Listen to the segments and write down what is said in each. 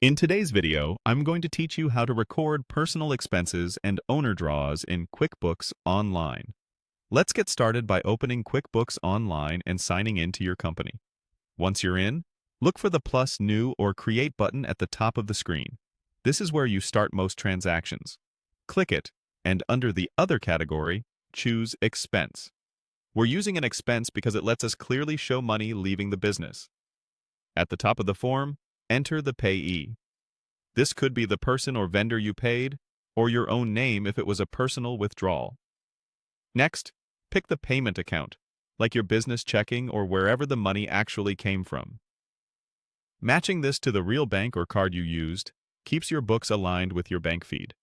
In today's video, I'm going to teach you how to record personal expenses and owner draws in QuickBooks Online. Let's get started by opening QuickBooks Online and signing into your company. Once you're in, look for the plus new or create button at the top of the screen. This is where you start most transactions. Click it, and under the Other category, choose Expense. We're using an expense because it lets us clearly show money leaving the business. At the top of the form, enter the payee. This could be the person or vendor you paid, or your own name if it was a personal withdrawal. Next, pick the payment account, like your business checking or wherever the money actually came from. Matching this to the real bank or card you used keeps your books aligned with your bank feed.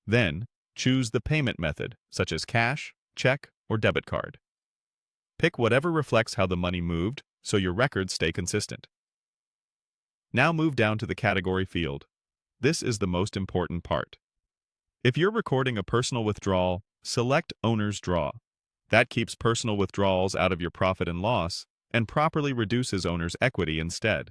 Then, choose the payment method, such as cash, check, or debit card. Pick whatever reflects how the money moved so your records stay consistent. Now move down to the category field. This is the most important part. If you're recording a personal withdrawal, select Owner's Draw. That keeps personal withdrawals out of your profit and loss and properly reduces owner's equity instead.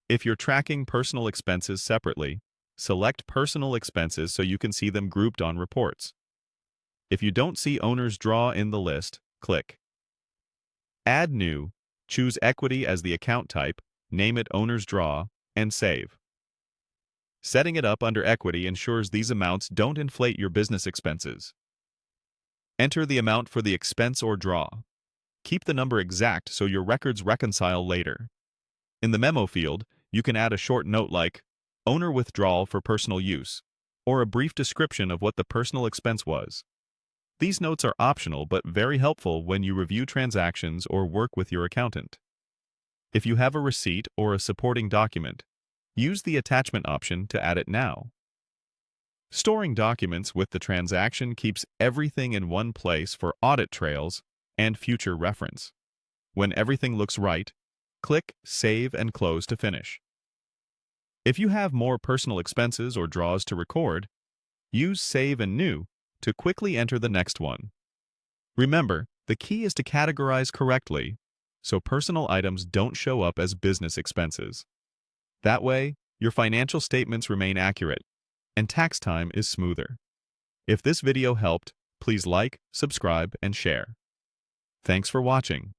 If you're tracking personal expenses separately, select Personal Expenses so you can see them grouped on reports. If you don't see Owner's Draw in the list, click Add New, choose Equity as the account type, name it Owner's Draw, and save. Setting it up under Equity ensures these amounts don't inflate your business expenses. Enter the amount for the expense or draw. Keep the number exact so your records reconcile later. In the Memo field, you can add a short note like Owner Withdrawal for Personal Use, or a brief description of what the personal expense was. These notes are optional but very helpful when you review transactions or work with your accountant. If you have a receipt or a supporting document, use the attachment option to add it now. Storing documents with the transaction keeps everything in one place for audit trails and future reference. When everything looks right, click Save and Close to finish. If you have more personal expenses or draws to record, use Save and New to quickly enter the next one. Remember, the key is to categorize correctly so personal items don't show up as business expenses. That way, your financial statements remain accurate, and tax time is smoother. If this video helped, please like, subscribe, and share. Thanks for watching.